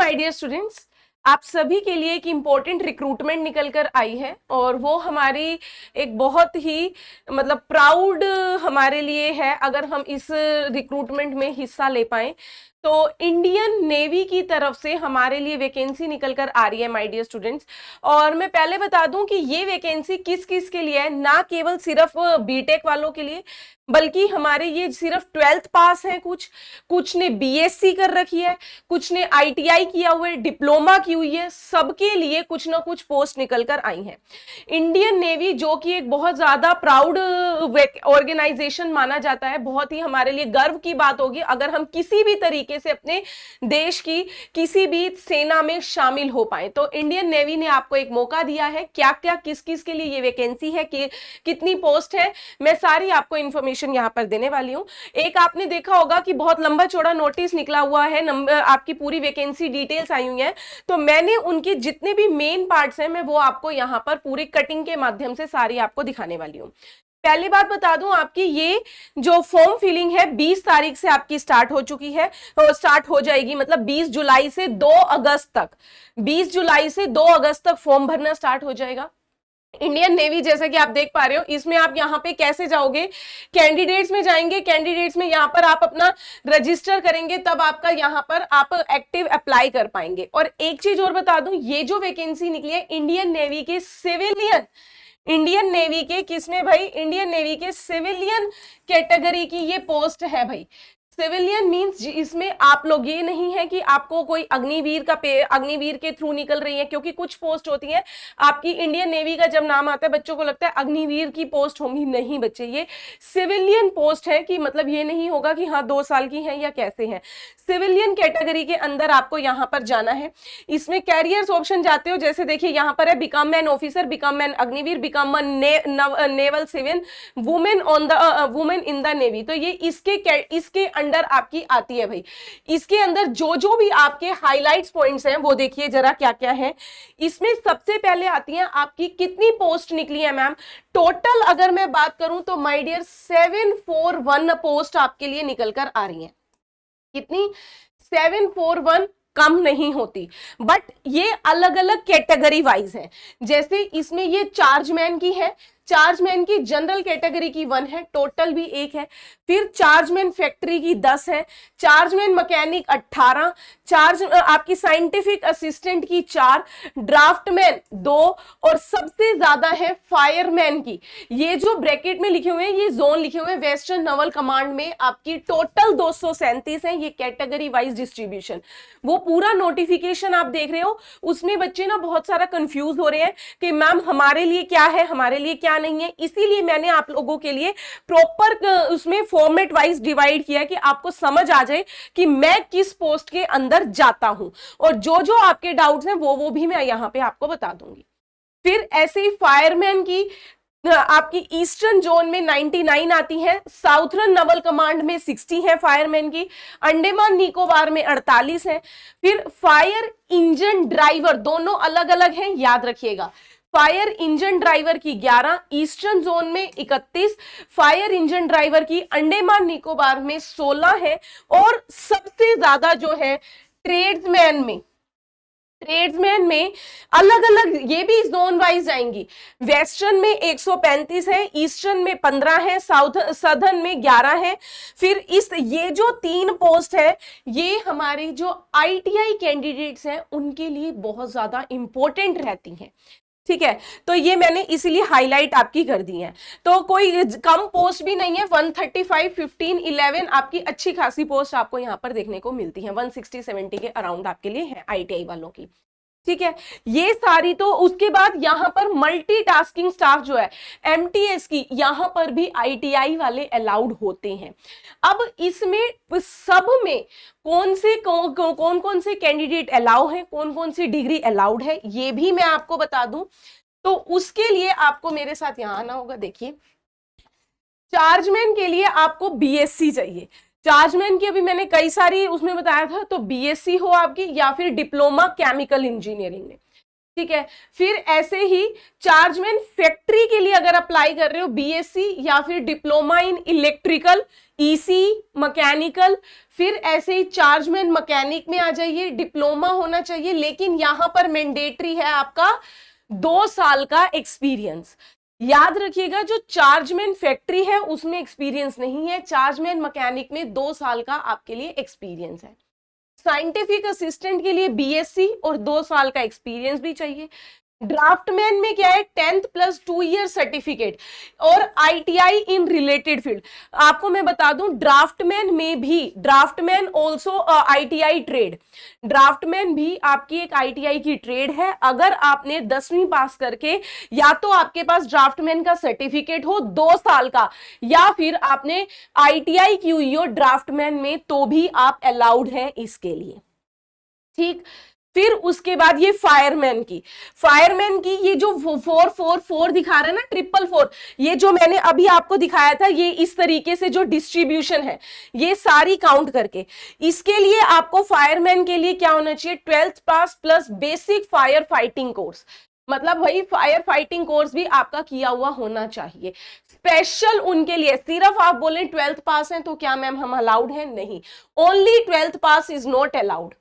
My dear students, आप सभी के लिए एक इम्पोर्टेंट रिक्रूटमेंट निकल कर आई है और वो हमारी एक बहुत ही मतलब प्राउड हमारे लिए है अगर हम इस रिक्रूटमेंट में हिस्सा ले पाए। तो इंडियन नेवी की तरफ से हमारे लिए वैकेंसी निकल कर आ रही है माय डियर स्टूडेंट्स। और मैं पहले बता दूं कि ये वैकेंसी किस किस के लिए है, ना केवल सिर्फ बीटेक वालों के लिए, बल्कि हमारे ये सिर्फ 12th पास है, कुछ ने बीएससी कर रखी है, कुछ ने आईटीआई किया हुआ है, डिप्लोमा की हुई है, सबके लिए कुछ ना कुछ पोस्ट निकल कर आई हैं। इंडियन नेवी जो कि एक बहुत ज्यादा प्राउड ऑर्गेनाइजेशन माना जाता है, बहुत ही हमारे लिए गर्व की बात होगी अगर हम किसी भी तरीके से अपने देश की किसी भी सेना में शामिल हो पाए। तो इंडियन नेवी ने आपको एक मौका दिया है। क्या क्या किस किस के लिए ये वैकेंसी है, कि कितनी पोस्ट है, मैं सारी आपको इंफॉर्मेशन यहां पर देने वाली हूं। एक आपने देखा होगा कि बहुत लंबा चौड़ा नोटिस निकला हुआ है, नंबर आपकी पूरी वैकेंसी डिटेल्स आई हुई है, तो मैंने उनके जितने भी मेन पार्ट्स हैं मैं वो आपको यहां पर पूरी कटिंग के माध्यम से सारी आपको दिखाने वाली हूं। पहली बात बता दूं, आपकी ये जो फॉर्म फिलिंग है 20 तारीख से आपकी स्टार्ट हो चुकी है, स्टार्ट हो जाएगी, मतलब 20 जुलाई से 2 अगस्त तक, 20 जुलाई से 2 अगस्त तक फॉर्म भरना स्टार्ट हो जाएगा। इंडियन नेवी जैसा कि आप देख पा रहे हो, इसमें आप यहाँ पे कैसे जाओगे, कैंडिडेट्स में जाएंगे, कैंडिडेट्स में यहाँ पर आप अपना रजिस्टर करेंगे, तब आपका यहाँ पर आप एक्टिव अप्लाई कर पाएंगे। और एक चीज और बता दूं, ये जो वैकेंसी निकली है इंडियन नेवी के सिविलियन, इंडियन नेवी के किसमें भाई, इंडियन नेवी के सिविलियन कैटेगरी की ये पोस्ट है भाई। सिविलियन मींस इसमें आप लोग ये नहीं है कि आपको कोई अग्निवीर का अग्निवीर के थ्रू निकल रही है, क्योंकि कुछ पोस्ट होती है आपकी इंडियन नेवी का जब नाम आता है बच्चों को लगता है अग्निवीर की पोस्ट होंगी, नहीं बच्चे, ये सिविलियन पोस्ट है, कि मतलब ये नहीं होगा कि हाँ 2 साल की है या कैसे है, सिविलियन कैटेगरी के अंदर आपको यहाँ पर जाना है। इसमें कैरियर्स ऑप्शन जाते हो, जैसे देखिए यहाँ पर है become an officer, become an Agniveer, become naval civil, women in the navy. तो ये इसके अंडर आपकी आती है भाई। इसके अंदर जो जो भी आपके हाइलाइट्स पॉइंट्स हैं वो देखिए जरा क्या क्या है। इसमें सबसे पहले आती है आपकी कितनी पोस्ट निकली है मैम। टोटल अगर मैं बात करूं तो माय डियर 741 पोस्ट आपके लिए निकल कर आ रही है। कितनी? 741, कम नहीं होती, बट ये अलग अलग कैटेगरी वाइज है। जैसे इसमें ये चार्जमैन की है, चार्जमैन की जनरल कैटेगरी की 1 है, टोटल भी 1 है। फिर चार्जमैन फैक्ट्री की 10 है, चार्जमैन मैकेनिक 18, आपकी साइंटिफिक असिस्टेंट की 4, ड्राफ्टमैन 2, और सबसे ज्यादा है फायरमैन की। ये जो ब्रैकेट में लिखे हुए हैं ये जोन लिखे हुए हैं, वेस्टर्न नवल कमांड में आपकी टोटल 237 है। ये कैटेगरी वाइज डिस्ट्रीब्यूशन, वो पूरा नोटिफिकेशन आप देख रहे हो, उसमें बच्चे ना बहुत सारा कंफ्यूज हो रहे हैं कि मैम हमारे लिए क्या है, हमारे लिए क्या नहीं है। इसीलिए मैंने आप लोगों के लिए प्रॉपर उसमें फॉर्मेट वाइज डिवाइड किया कि आपको समझ आ जाए कि मैं किस पोस्ट के अंदर जाता हूं, और जो जो आपके डाउट्स हैं वो भी मैं यहां पे आपको बता दूंगी। फिर ऐसे ही फायरमैन की आपकी ईस्टर्न जोन में 99 आती है, साउथर्न नवल कमांड में 60 है फायरमैन की, अंडमान निकोबार में 48 है। फिर फायर इंजन ड्राइवर दोनों अलग अलग हैं, याद रखिएगा। फायर इंजन ड्राइवर की 11, ईस्टर्न जोन में 31, फायर इंजन ड्राइवर की अंडमान निकोबार में 16 है। और सबसे ज्यादा जो है ट्रेड्समैन में अलग अलग, ये भी जोन वाइज आएंगी। वेस्टर्न में 135 है, ईस्टर्न में 15 है, सदर्न में 11 है। फिर ये जो 3 पोस्ट है ये हमारी जो आईटीआई कैंडिडेट्स हैं उनके लिए बहुत ज्यादा इंपॉर्टेंट रहती हैं, ठीक है। तो ये मैंने इसीलिए हाईलाइट आपकी कर दी है। तो कोई कम पोस्ट भी नहीं है, 135, 15, 11 आपकी अच्छी खासी पोस्ट आपको यहाँ पर देखने को मिलती है। 160-170 के अराउंड आपके लिए है आईटीआई वालों की, ठीक है। ये सारी, तो उसके बाद यहाँ पर मल्टीटास्किंग स्टाफ जो है एमटीएस की, यहाँ पर भी आईटीआई वाले अलाउड होते हैं। अब इसमें सब में कौन कौन से कैंडिडेट अलाउ हैं, कौन कौन सी डिग्री अलाउड है, ये भी मैं आपको बता दूं। तो उसके लिए आपको मेरे साथ यहां आना होगा। देखिए, चार्जमैन के लिए आपको बीएससी चाहिए। चार्जमैन की अभी मैंने कई सारी उसमें बताया था, तो बीएससी हो आपकी, या फिर डिप्लोमा केमिकल इंजीनियरिंग में। ठीक है। फिर ऐसे ही चार्जमैन फैक्ट्री के लिए अगर अप्लाई कर रहे हो बीएससी या फिर diploma in electrical, EC, mechanical, फिर ऐसे ही चार्जमैन मैकेनिक में आ जाइए, डिप्लोमा होना चाहिए, लेकिन यहां पर मैंडेटरी है आपका 2 साल का एक्सपीरियंस। याद रखिएगा जो चार्जमैन फैक्ट्री है उसमें एक्सपीरियंस नहीं है, चार्जमैन मैकेनिक में 2 साल का आपके लिए एक्सपीरियंस है। साइंटिफिक असिस्टेंट के लिए बीएससी और 2 साल का एक्सपीरियंस भी चाहिए। ड्राफ्टमैन में क्या है 10th प्लस 2 ईयर सर्टिफिकेट और आईटीआई इन रिलेटेड फील्ड। आपको मैं बता दूं ड्राफ्टमैन में भी, draftsman also ITI trade, draftsman भी आपकी एक आईटीआई की ट्रेड है। अगर आपने 10वीं पास करके या तो आपके पास ड्राफ्टमैन का सर्टिफिकेट हो 2 साल का, या फिर आपने आईटीआई की हुई हो ड्राफ्टमैन में, तो भी आप अलाउड हैं इसके लिए। ठीक, फिर उसके बाद ये फायरमैन की ये जो 444 दिखा रहा है ना, 444, ये जो मैंने अभी आपको दिखाया था, ये इस तरीके से जो डिस्ट्रीब्यूशन है ये सारी काउंट करके, इसके लिए आपको फायरमैन के लिए क्या होना चाहिए 12th pass plus basic fire fighting course, मतलब वही फायर फाइटिंग कोर्स भी आपका किया हुआ होना चाहिए। स्पेशल उनके लिए, सिर्फ आप बोले 12th पास हैं तो क्या मैम हम अलाउड हैं, नहीं, only 12th pass is not allowed.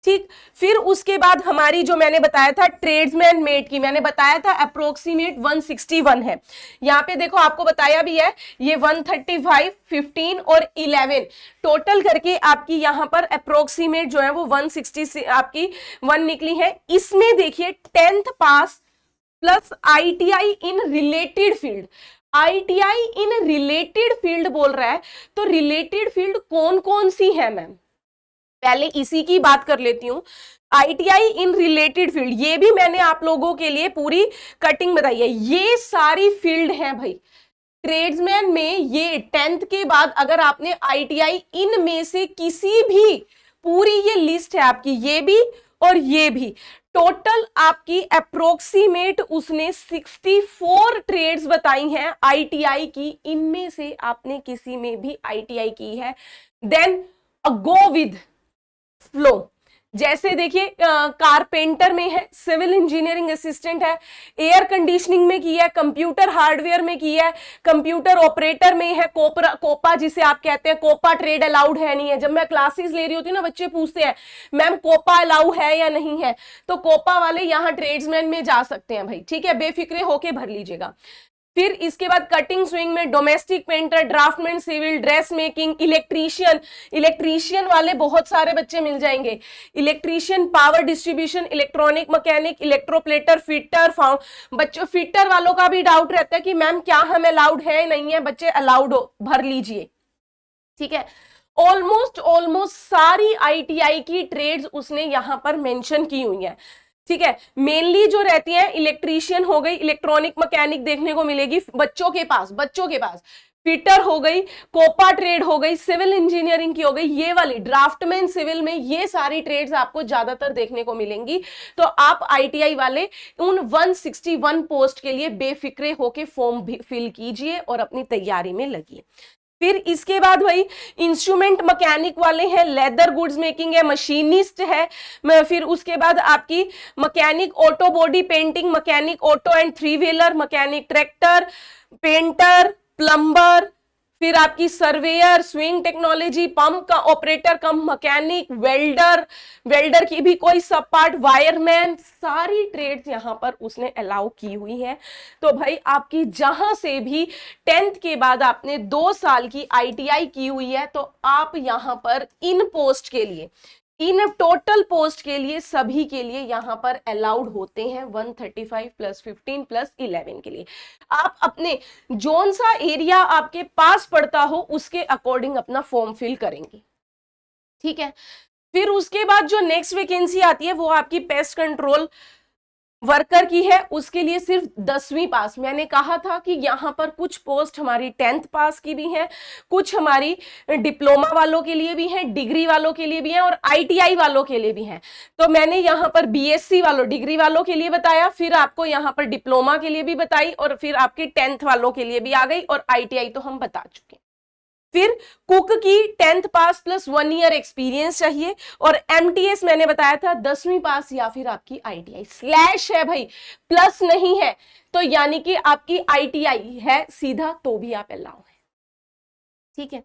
ठीक, फिर उसके बाद हमारी जो मैंने बताया था ट्रेड्समैन मेट की, मैंने बताया था अप्रोक्सीमेट 161 है, यहाँ पे देखो आपको बताया भी है, ये 135, 15 और 11 टोटल करके आपकी यहाँ पर अप्रोक्सीमेट जो है वो 160 से आपकी 1 निकली है। इसमें देखिए 10th pass plus ITI in related field, ITI in related field बोल रहा है, तो रिलेटेड फील्ड कौन कौन सी है मैम, पहले इसी की बात कर लेती हूं। आईटीआई इन रिलेटेड फील्ड, ये भी मैंने आप लोगों के लिए पूरी कटिंग बताई है, ये सारी फील्ड है भाई ट्रेड्समैन में। ये 10th के बाद अगर आपने आईटीआई इन में से किसी भी, पूरी ये लिस्ट है आपकी, ये भी और ये भी, टोटल आपकी अप्रोक्सीमेट उसने 64 ट्रेड्स बताई हैं आईटीआई की, इनमें से आपने किसी में भी आईटीआई की है, देन गो विद फ्लो। जैसे देखिए कारपेंटर में है, सिविल इंजीनियरिंग असिस्टेंट है, एयर कंडीशनिंग में की है, कंप्यूटर हार्डवेयर में की है, कंप्यूटर ऑपरेटर में है, कोपा जिसे आप कहते हैं, कोपा ट्रेड अलाउड है नहीं है। जब मैं क्लासेस ले रही होती हूँ ना, बच्चे पूछते हैं मैम कोपा अलाउ है या नहीं है, तो कोपा वाले यहाँ ट्रेड्समैन में जा सकते हैं भाई, ठीक है, बेफिक्रे होके भर लीजिएगा। फिर इसके बाद कटिंग स्विंग में domestic painter, draughtsman civil, dress making, electrician, electrician वाले बहुत सारे बच्चे मिल जाएंगे, electrician, power distribution, electronic mechanic, electroplater, fitter, बच्चों फिटर वालों का भी डाउट रहता है कि मैम क्या हम अलाउड है नहीं है, बच्चे अलाउड हो, भर लीजिए, ठीक है। ऑलमोस्ट सारी आईटीआई की ट्रेड्स उसने यहां पर मेंशन की हुई है, ठीक है। मेनली जो रहती है इलेक्ट्रीशियन हो गई, इलेक्ट्रॉनिक मैकेनिक देखने को मिलेगी बच्चों के पास फिटर हो गई, कोपा ट्रेड हो गई, सिविल इंजीनियरिंग की हो गई, ये वाली ड्राफ्टमैन सिविल में ये सारी ट्रेड्स आपको ज्यादातर देखने को मिलेंगी। तो आप आईटीआई वाले उन 161 पोस्ट के लिए बेफिक्रे होके फॉर्म फिल कीजिए और अपनी तैयारी में लगिए। फिर इसके बाद भाई इंस्ट्रूमेंट मैकेनिक वाले हैं, लेदर गुड्स मेकिंग है, मशीनिस्ट है, फिर उसके बाद आपकी mechanic auto body painting, mechanic auto and 3 wheeler, mechanic tractor, painter, plumber, फिर आपकी सर्वेयर, स्विंग टेक्नोलॉजी, पंप का ऑपरेटर कम मैकेनिक, वेल्डर की भी कोई सब पार्ट, वायरमैन, सारी ट्रेड्स यहां पर उसने अलाउ की हुई है। तो भाई आपकी जहां से भी 10th के बाद आपने 2 साल की आईटीआई की हुई है, तो आप यहां पर इन पोस्ट के लिए, इन टोटल पोस्ट के लिए सभी के लिए यहां पर अलाउड होते हैं 135 प्लस 15 प्लस 11 के लिए। आप अपने जोन सा एरिया आपके पास पड़ता हो उसके अकॉर्डिंग अपना फॉर्म फिल करेंगे, ठीक है। फिर उसके बाद जो नेक्स्ट वैकेंसी आती है वो आपकी पेस्ट कंट्रोल वर्कर की है, उसके लिए सिर्फ 10वीं पास। मैंने कहा था कि यहाँ पर कुछ पोस्ट हमारी 10th पास की भी हैं, कुछ हमारी डिप्लोमा वालों के लिए भी हैं, डिग्री वालों के लिए भी हैं और आईटीआई वालों के लिए भी हैं। तो मैंने यहाँ पर बीएससी वालों, डिग्री वालों के लिए बताया, फिर आपको यहाँ पर डिप्लोमा के लिए भी बताई और फिर आपके 10th वालों के लिए भी आ गई और आईटीआई तो हम बता चुके हैं। फिर कुक की 10th पास प्लस 1 ईयर एक्सपीरियंस चाहिए, और एमटीएस मैंने बताया था 10वीं पास या फिर आपकी आईटीआई, स्लैश है भाई, प्लस नहीं है, तो यानी कि आपकी आईटीआई है सीधा तो भी आप अलाउ है। ठीक है,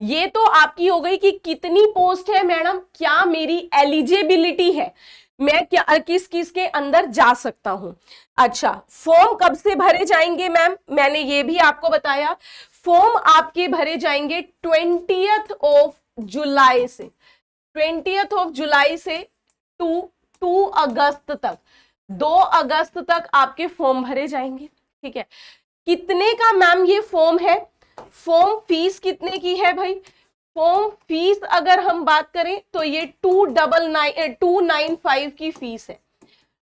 ये तो आपकी हो गई कि कितनी पोस्ट है मैडम, क्या मेरी एलिजिबिलिटी है, मैं क्या किस किस के अंदर जा सकता हूं। अच्छा, फॉर्म कब से भरे जाएंगे मैम, मैंने ये भी आपको बताया, फॉर्म आपके भरे जाएंगे 20th ऑफ जुलाई से, 20th ऑफ जुलाई से 2 अगस्त तक, 2 अगस्त तक आपके फॉर्म भरे जाएंगे। ठीक है, कितने का मैम ये फॉर्म है, फॉर्म फीस कितने की है भाई, फॉर्म फीस अगर हम बात करें तो ये 295 की फीस है,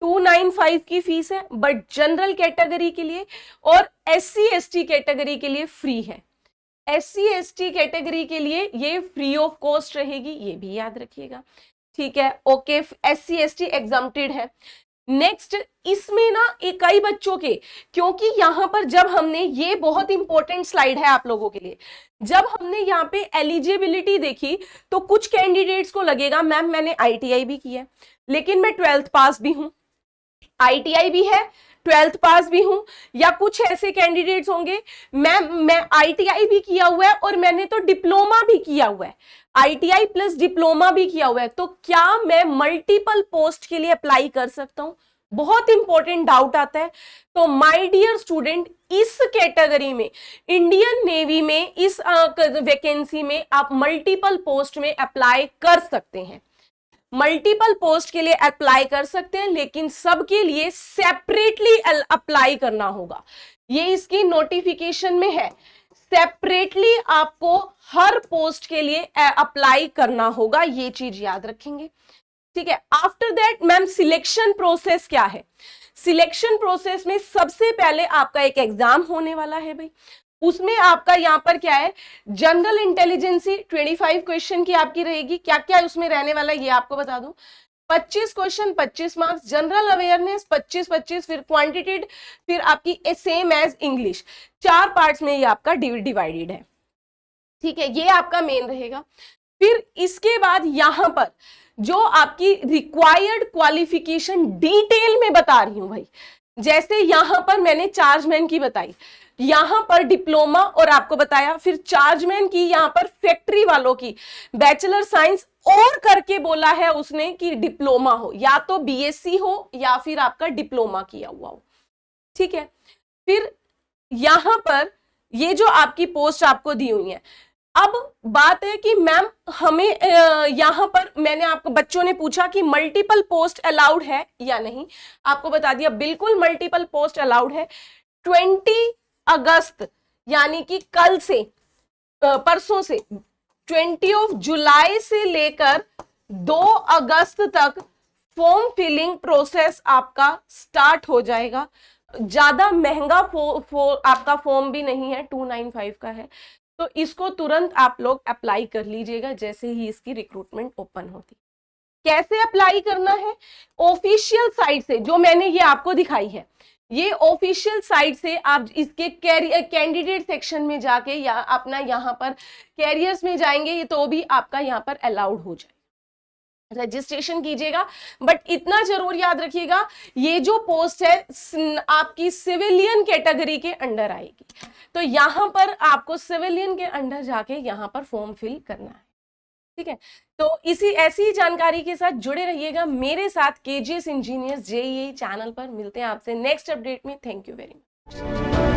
295 की फीस है, बट जनरल कैटेगरी के लिए और SC ST कैटेगरी के लिए फ्री है। SC ST कैटेगरी के लिए ये फ्री ऑफ कॉस्ट रहेगी, ये भी याद रखिएगा। ठीक है, ओके, SC ST एग्जम्प्टेड है। नेक्स्ट, इसमें ना कई बच्चों के, क्योंकि यहां पर जब हमने, ये बहुत इंपॉर्टेंट स्लाइड है आप लोगों के लिए, जब हमने यहाँ पे एलिजिबिलिटी देखी तो कुछ कैंडिडेट्स को लगेगा मैम मैंने आईटीआई भी की है, लेकिन मैं 12th पास भी हूं, आईटीआई भी है 12th पास भी हूं, या कुछ ऐसे कैंडिडेट्स होंगे मैम मैं आईटीआई भी किया हुआ है और मैंने तो डिप्लोमा भी किया हुआ है, आईटीआई प्लस डिप्लोमा भी किया हुआ है, तो क्या मैं मल्टीपल पोस्ट के लिए अप्लाई कर सकता हूं, बहुत इंपॉर्टेंट डाउट आता है। तो माय डियर स्टूडेंट, इस कैटेगरी में इंडियन नेवी में इस वैकेंसी में आप मल्टीपल पोस्ट में अप्लाई कर सकते हैं, मल्टीपल पोस्ट के लिए अप्लाई कर सकते हैं, लेकिन सबके लिए सेपरेटली अप्लाई करना होगा, ये इसकी नोटिफिकेशन में है, सेपरेटली आपको हर पोस्ट के लिए अप्लाई करना होगा, ये चीज याद रखेंगे। ठीक है, after that ma'am selection process क्या है, सिलेक्शन प्रोसेस में सबसे पहले आपका एक एग्जाम होने वाला है भाई, उसमें आपका यहां पर क्या है, जनरल इंटेलिजेंसी 25 क्वेश्चन की आपकी रहेगी, क्या क्या उसमें रहने वाला है ये आपको बता दूं, 25 क्वेश्चन 25 मार्क्स, जनरल अवेयरनेस 25-25, फिर क्वांटिटेटिव, फिर आपकी सेम एज इंग्लिश, 4 पार्ट्स में ये आपका डिवाइडेड है। ठीक है, ये आपका मेन रहेगा। फिर इसके बाद यहां पर जो आपकी रिक्वायर्ड क्वालिफिकेशन डिटेल में बता रही हूं भाई, जैसे यहां पर मैंने चार्जमैन की बताई, यहां पर डिप्लोमा और आपको बताया, फिर चार्जमैन की यहां पर फैक्ट्री वालों की बैचलर साइंस और करके बोला है उसने कि डिप्लोमा हो, या तो बीएससी हो या फिर आपका डिप्लोमा किया हुआ हो। ठीक है, फिर यहां पर ये जो आपकी पोस्ट आपको दी हुई है, अब बात है कि मैम हमें यहां पर मैंने आपको, बच्चों ने पूछा कि मल्टीपल पोस्ट अलाउड है या नहीं, आपको बता दिया बिल्कुल मल्टीपल पोस्ट अलाउड है। 20 अगस्त यानी कि कल से, परसों से, 20 ऑफ जुलाई से लेकर 2 अगस्त तक फॉर्म फिलिंग प्रोसेस आपका स्टार्ट हो जाएगा। ज्यादा महंगा आपका फॉर्म भी नहीं है, 295 का है, तो इसको तुरंत आप लोग अप्लाई कर लीजिएगा जैसे ही इसकी रिक्रूटमेंट ओपन होती। कैसे अप्लाई करना है, ऑफिशियल साइट से, जो मैंने ये आपको दिखाई है, ये ऑफिशियल साइट से आप इसके कैंडिडेट सेक्शन में जाके या अपना यहाँ पर कैरियर्स में जाएंगे, ये तो भी आपका यहाँ पर अलाउड हो जाए, रजिस्ट्रेशन कीजिएगा। बट इतना जरूर याद रखिएगा, ये जो पोस्ट है आपकी सिविलियन कैटेगरी के अंडर आएगी, तो यहां पर आपको सिविलियन के अंडर जाके यहां पर फॉर्म फिल करना है। ठीक है, तो ऐसी जानकारी के साथ जुड़े रहिएगा मेरे साथ, केजीएस इंजीनियर्स JEE चैनल पर। मिलते हैं आपसे नेक्स्ट अपडेट में। Thank you very much.